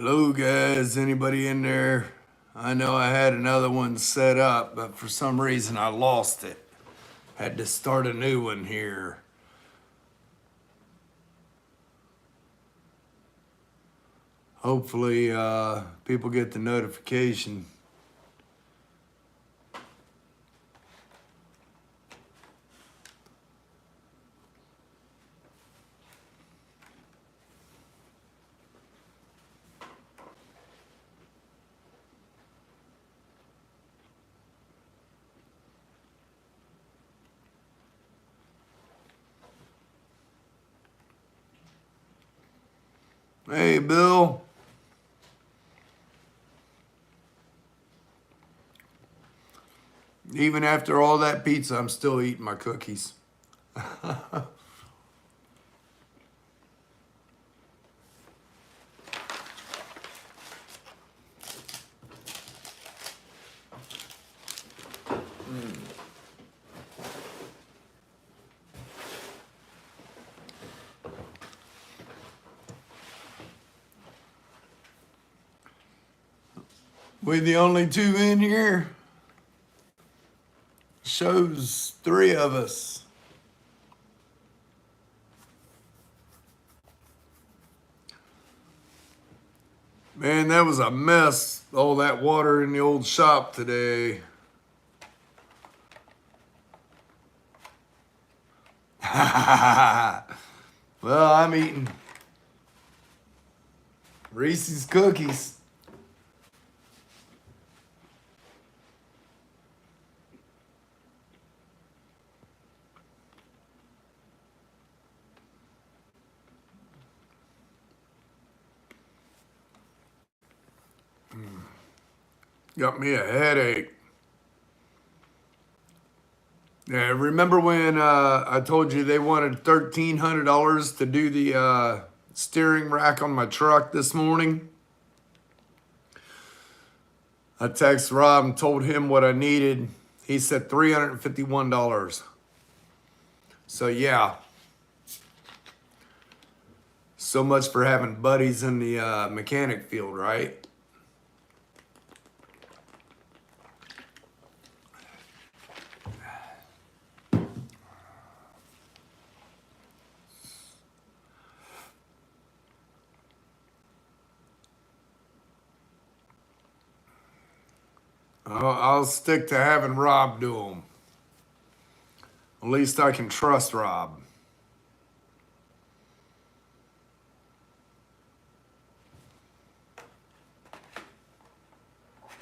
Hello, guys. Anybody in there? I know I had another one set up, but for some reason I lost it. Had to start a new one here. Hopefully, people get the notification. Hey, Bill. Even after all that pizza, I'm still eating my cookies. We the only two in here? Shows three of us. Man, that was a mess. All that water in the old shop today. Well, I'm eating Reese's cookies. Got me a headache. Yeah, remember when I told you they wanted $1,300 to do the steering rack on my truck this morning? I texted Rob and told him what I needed. He said $351. So yeah, so much for having buddies in the mechanic field, right? I'll stick to having Rob do them. At least I can trust Rob.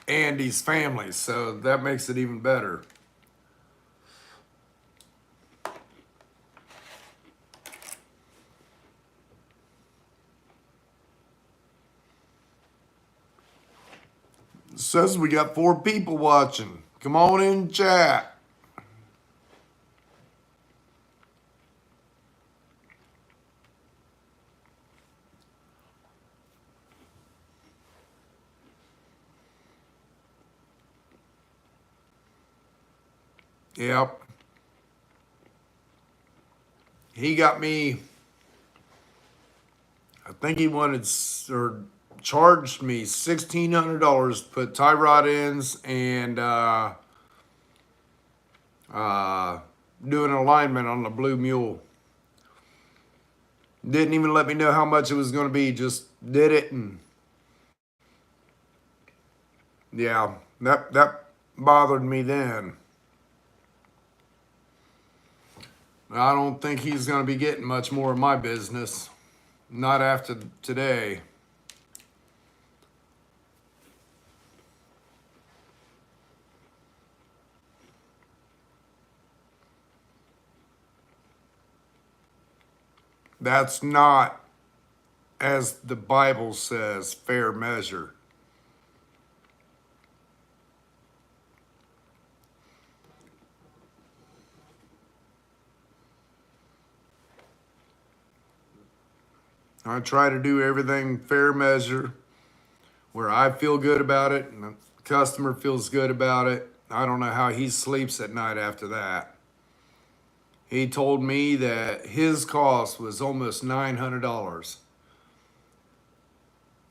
And his family, so that makes it even better. It says we got 4 people watching. Come on in, chat. Yep. He got me, I think he wanted or charged me $1,600 to put tie rod ends and do an alignment on the Blue Mule. Didn't even let me know how much it was going to be. Just did it, and yeah, that bothered me then. I don't think he's going to be getting much more of my business. Not after today. That's not, as the Bible says, fair measure. I try to do everything fair measure, where I feel good about it and the customer feels good about it. I don't know how he sleeps at night after that. He told me that his cost was almost $900.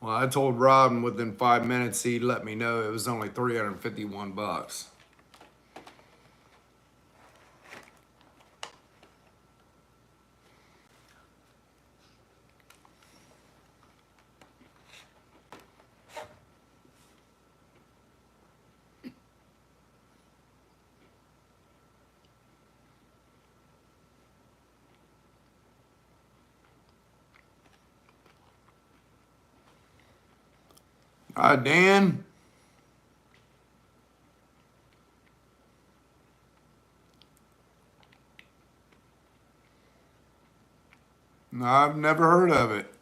Well, I told Robin within 5 minutes he'd let me know it was only $351. Dan, I've never heard of it.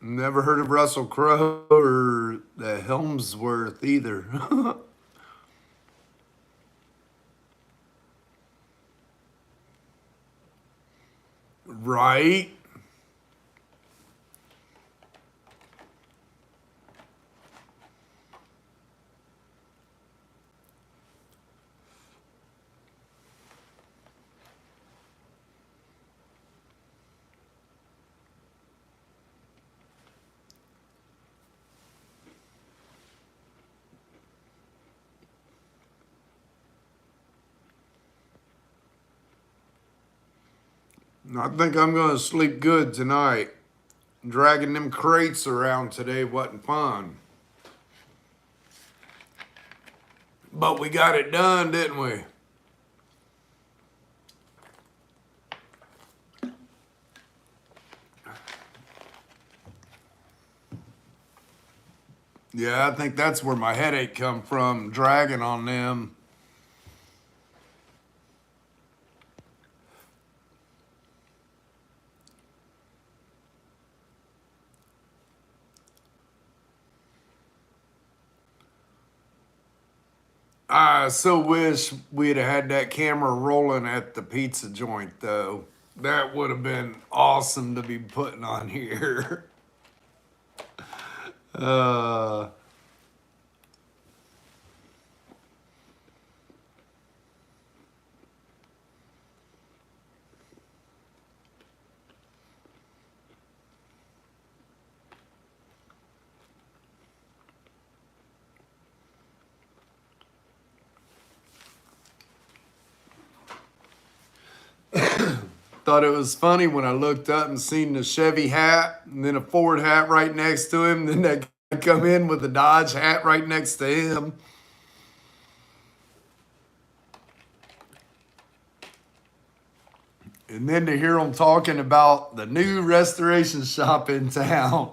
Never heard of Russell Crowe or the Helmsworth either. Right? I think I'm going to sleep good tonight. Dragging them crates around today wasn't fun. But we got it done, didn't we? Yeah, I think that's where my headache come from, dragging on them. I so wish we'd have had that camera rolling at the pizza joint, though. That would have been awesome to be putting on here. Uh, thought it was funny when I looked up and seen the Chevy hat and then a Ford hat right next to him. Then that guy come in with the Dodge hat right next to him. And then to hear them talking about the new restoration shop in town.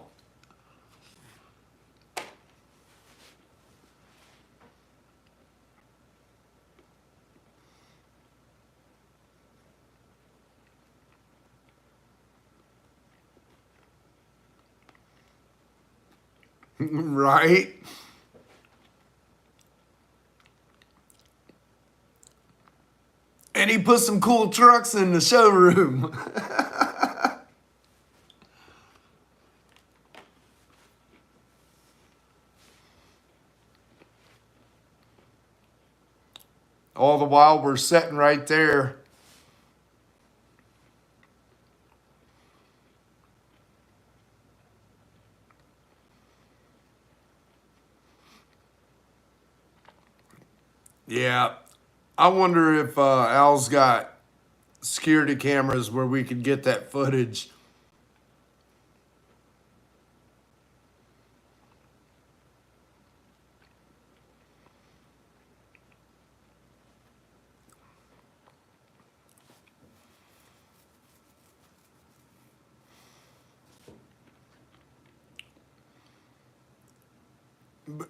Right? And he put some cool trucks in the showroom. All the while we're sitting right there. Yeah. I wonder if Al's got security cameras where we could get that footage.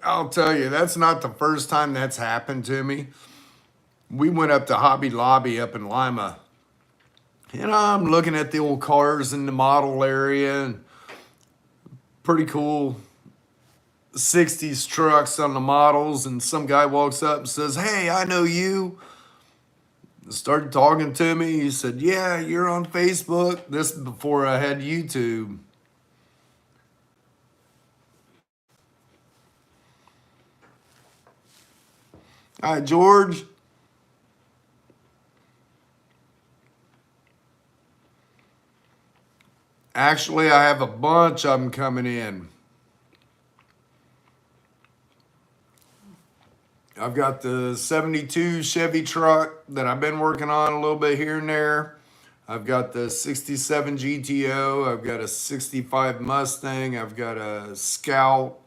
I'll tell you, that's not the first time that's happened to me. We went up to Hobby Lobby up in Lima. And I'm looking at the old cars in the model area and pretty cool 60s trucks on the models. And some guy walks up and says, "Hey, I know you." Started talking to me. He said, "Yeah, you're on Facebook." This before I had YouTube. Hi, George. Actually, I have a bunch of them coming in. I've got the 72 Chevy truck that I've been working on a little bit here and there. I've got the 67 GTO. I've got a 65 Mustang. I've got a Scout.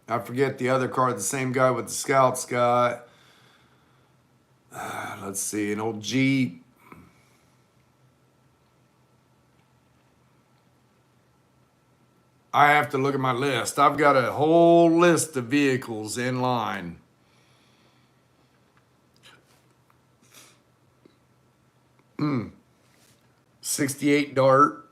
I forget the other car. The same guy with the Scout's got. Let's see, an old Jeep. I have to look at my list. I've got a whole list of vehicles in line. Hmm. 68 Dart.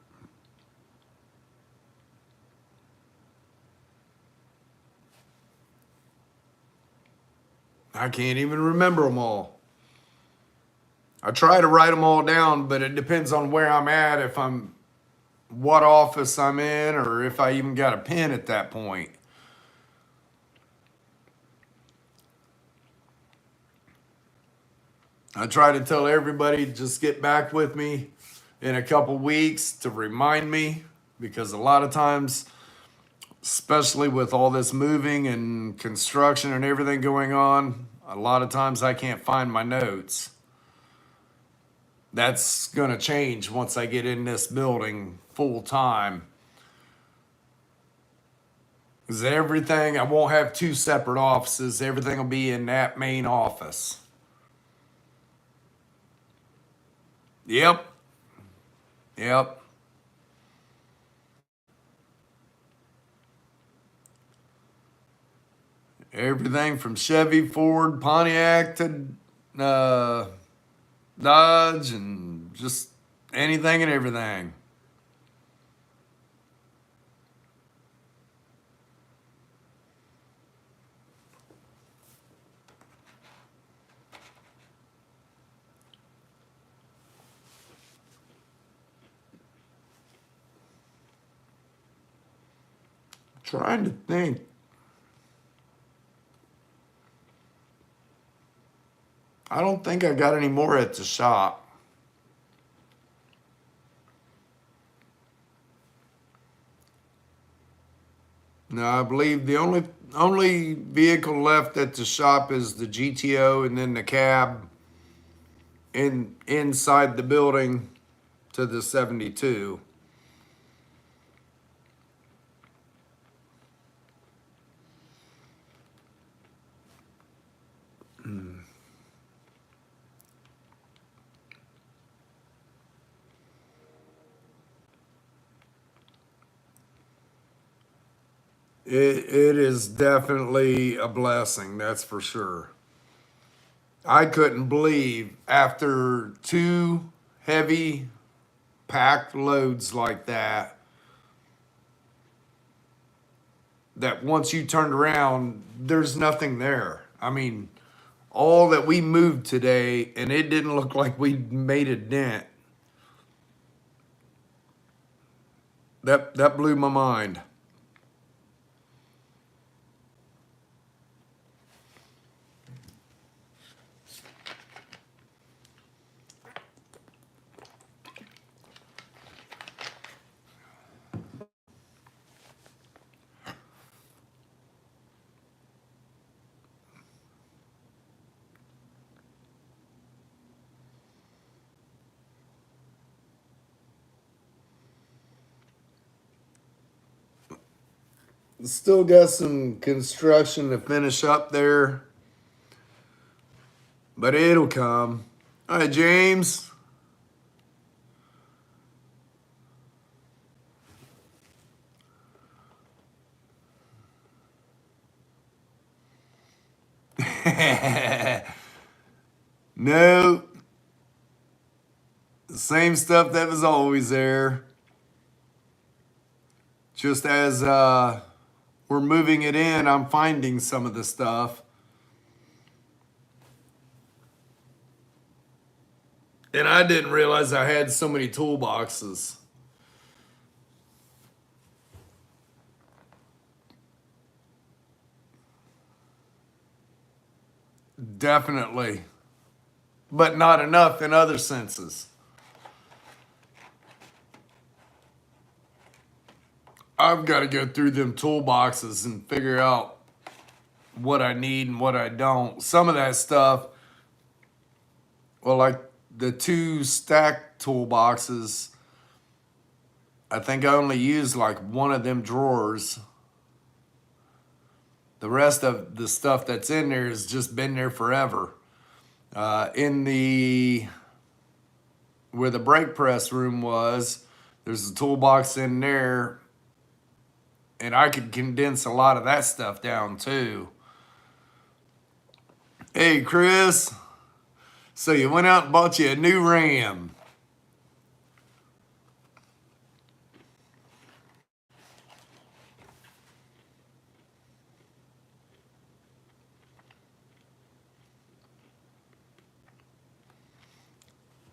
I can't even remember them all. I try to write them all down, but it depends on where I'm at, if I'm, what office I'm in, or if I even got a pen at that point. I try to tell everybody just get back with me in a couple weeks to remind me, because a lot of times, especially with all this moving and construction and everything going on, a lot of times I can't find my notes. That's going to change once I get in this building full time. Because everything, I won't have two separate offices. Everything will be in that main office. Yep. Yep. Everything from Chevy, Ford, Pontiac to Dodge, and just anything and everything. Trying to think. I don't think I got any more at the shop. No, I believe the only vehicle left at the shop is the GTO, and then the cab inside the building to the 72. It is definitely a blessing, that's for sure. I couldn't believe after two heavy packed loads like that, that once you turned around, there's nothing there. I mean, all that we moved today, and it didn't look like we made a dent. That blew my mind. Still got some construction to finish up there, but it'll come. All right, James. No, the same stuff that was always there. Just as we're moving it in, I'm finding some of the stuff. And I didn't realize I had so many toolboxes. Definitely. But not enough in other senses. I've got to go through them toolboxes and figure out what I need and what I don't. Some of that stuff, well, like the 2 stack toolboxes, I think I only used like one of them drawers. The rest of the stuff that's in there has just been there forever. In the where the brake press room was, there's a toolbox in there, and I could condense a lot of that stuff down too. Hey, Chris. So you went out and bought you a new Ram.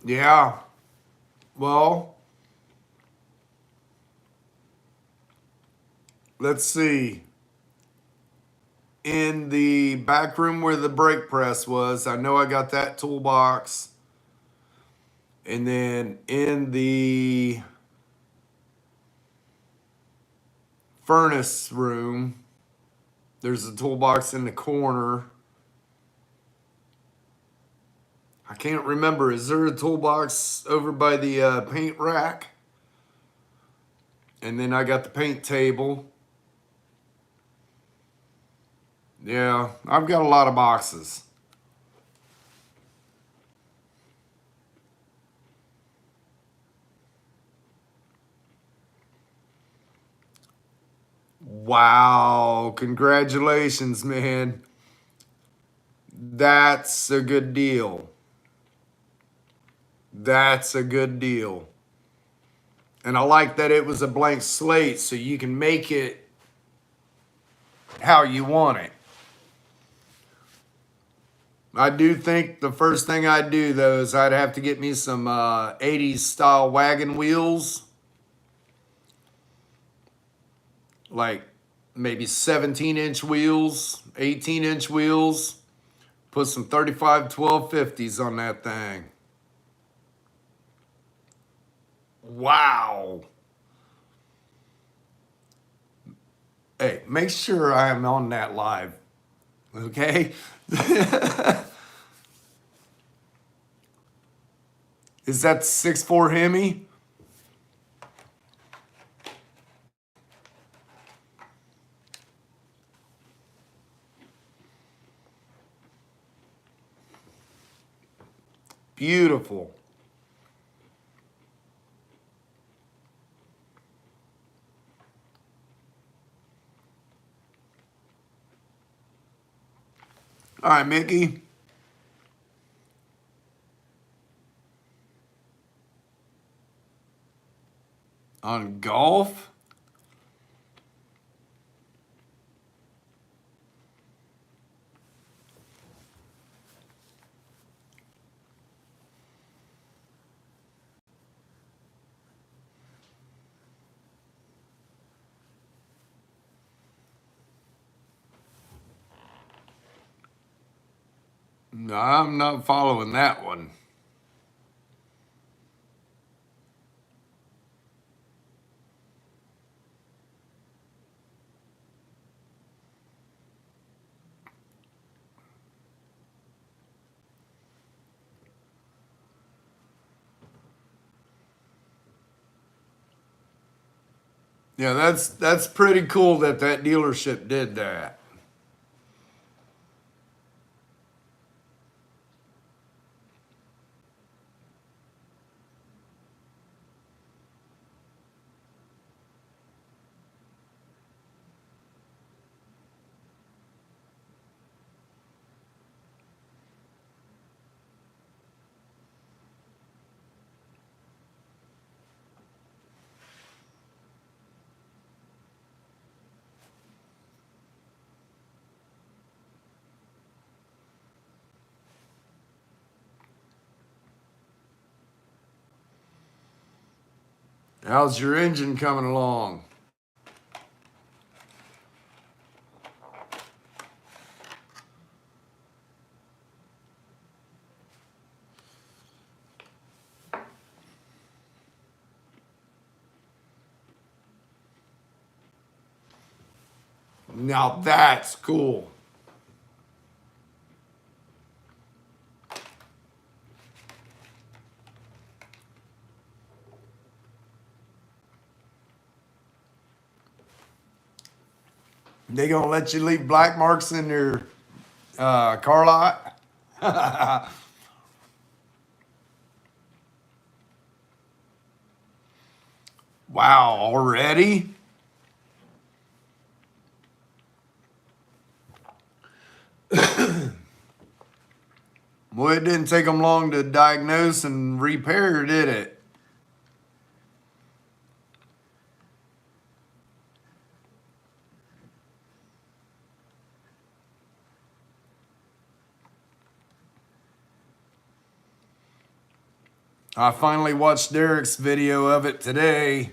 Yeah. Well, let's see. In the back room where the brake press was, I know I got that toolbox. And then in the furnace room, there's a toolbox in the corner. I can't remember. Is there a toolbox over by the paint rack? And then I got the paint table. Yeah, I've got a lot of boxes. Wow, congratulations, man. That's a good deal. That's a good deal. And I like that it was a blank slate so you can make it how you want it. I do think the first thing I'd do, though, is I'd have to get me some 80s style wagon wheels. Like maybe 17-inch wheels, 18-inch wheels. Put some 35 1250s on that thing. Wow. Hey, make sure I am on that live. Okay? Is that 6'4" Hemi? Beautiful. All right, Mickey. On golf? No, I'm not following that one. Yeah, that's pretty cool that that dealership did that. How's your engine coming along? Now that's cool. They gonna let you leave black marks in your car lot? Wow, already? Well, it didn't take them long to diagnose and repair, did it? I finally watched Derek's video of it today.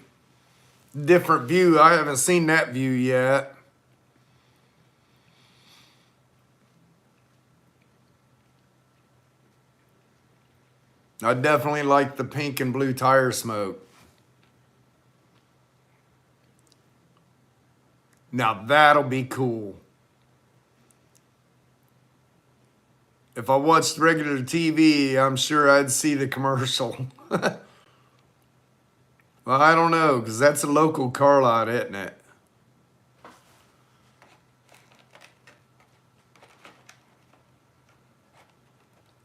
Different view. I haven't seen that view yet. I definitely like the pink and blue tire smoke. Now that'll be cool. If I watched regular TV, I'm sure I'd see the commercial. Well, I don't know, because that's a local car lot, isn't it?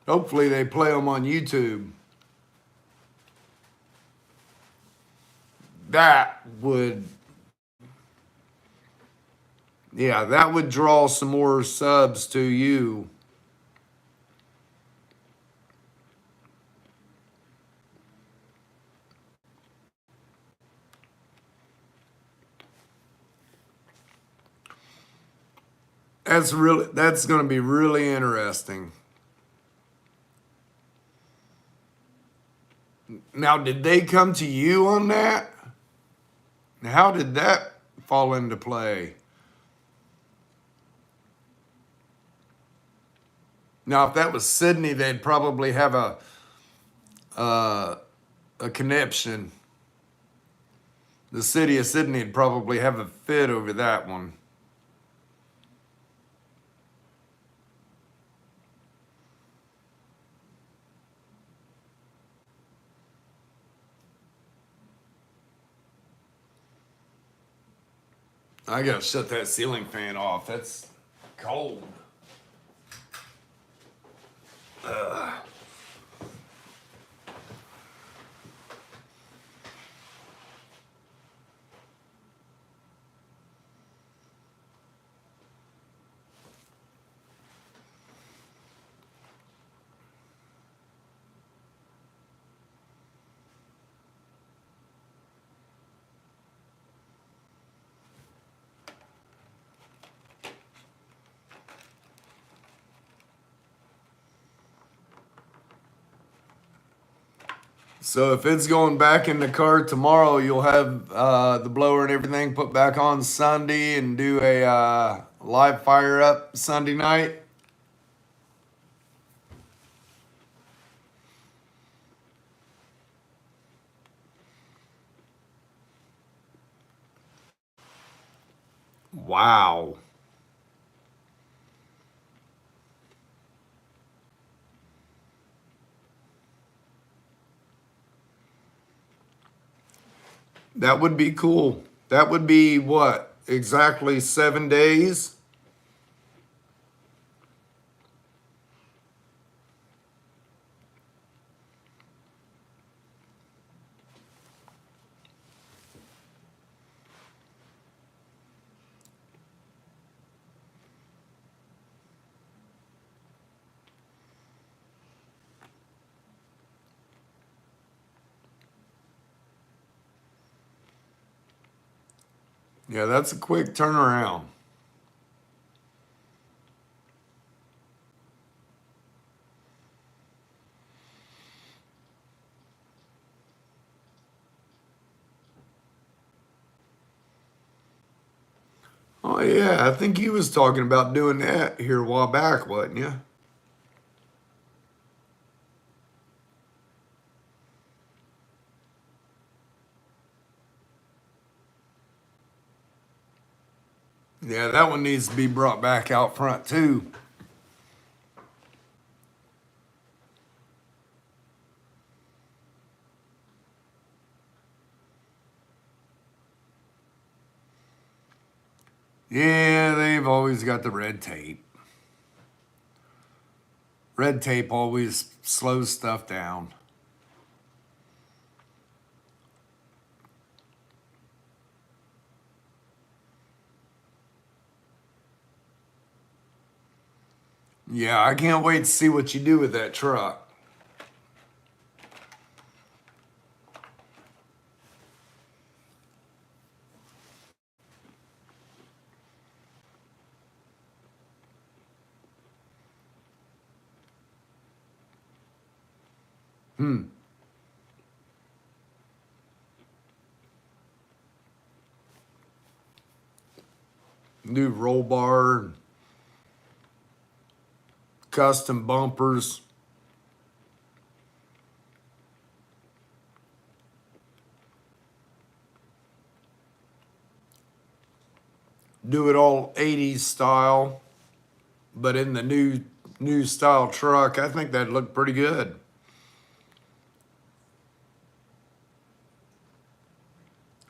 Hopefully they play them on YouTube. That would, yeah, that would draw some more subs to you. That's going to be really interesting. Now, did they come to you on that? How did that fall into play? Now, if that was Sydney, they'd probably have a conniption. The city of Sydney would probably have a fit over that one. I gotta shut that ceiling fan off. That's cold. So if it's going back in the car tomorrow, you'll have the blower and everything put back on Sunday and do a live fire up Sunday night. Wow. That would be cool. That would be what? Exactly 7 days? Yeah, that's a quick turnaround. Oh, yeah, I think he was talking about doing that here a while back, wasn't you? Yeah, that one needs to be brought back out front too. Yeah, they've always got the red tape. Red tape always slows stuff down. Yeah, I can't wait to see what you do with that truck. New roll bar, custom bumpers. Do it all 80s style, but in the new style truck. I think that'd look pretty good.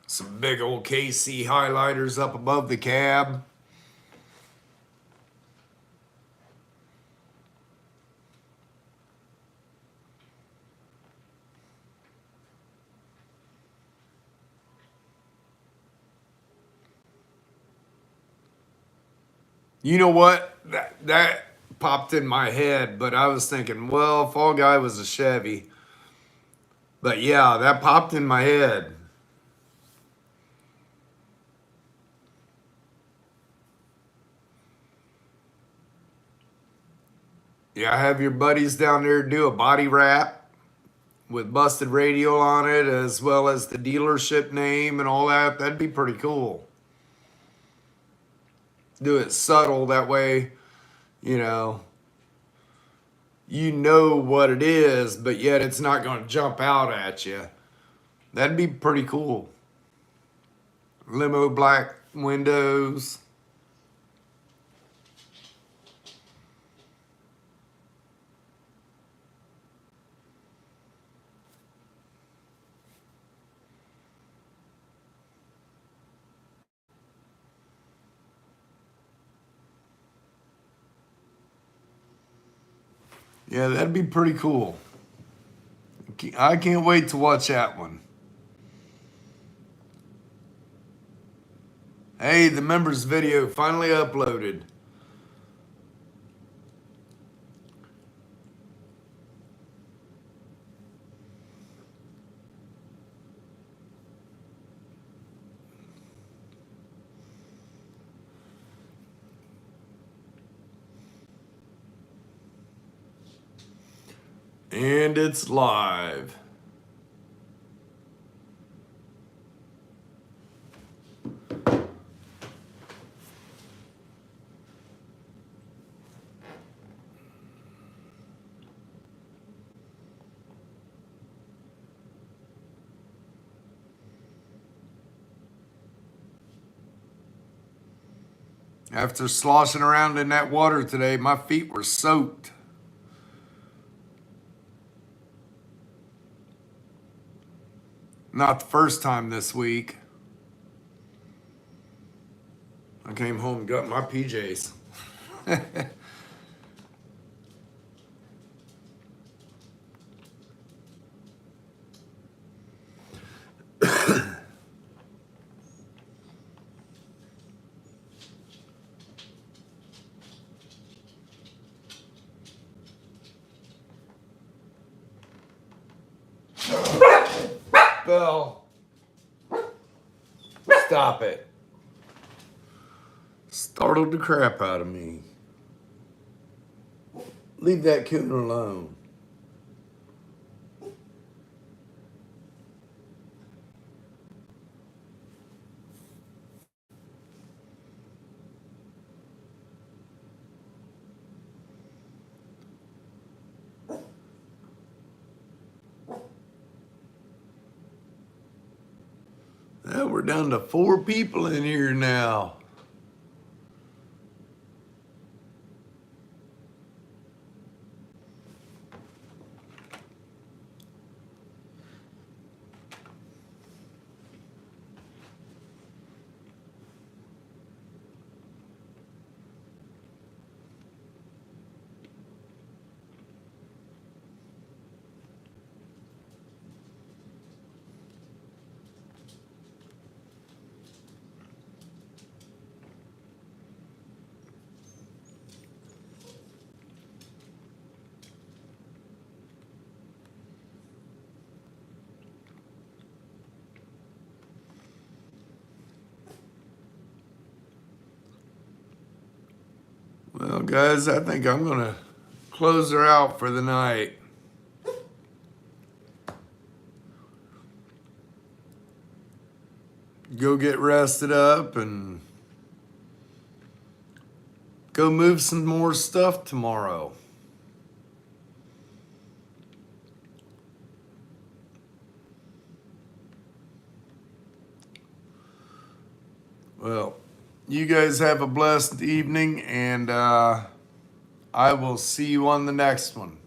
Some big old KC highlighters up above the cab. You know what? That popped in my head, but I was thinking, well, Fall Guy was a Chevy. But yeah, that popped in my head. Yeah, have your buddies down there do a body wrap with Busted Radio on it, as well as the dealership name and all that. That'd be pretty cool. Do it subtle, that way, you know, you know what it is, but yet it's not going to jump out at you. That'd be pretty cool. Limo black windows. Yeah, that'd be pretty cool. I can't wait to watch that one. Hey, the members video finally uploaded. And it's live. After sloshing around in that water today, my feet were soaked. Not the first time this week. I came home and got my PJs. Belle, stop it. Startled the crap out of me. Leave that coon alone. We're down to 4 people in here now. guys, I think I'm going to close her out for the night. Go get rested up and go move some more stuff tomorrow. Well, you guys have a blessed evening, and I will see you on the next one.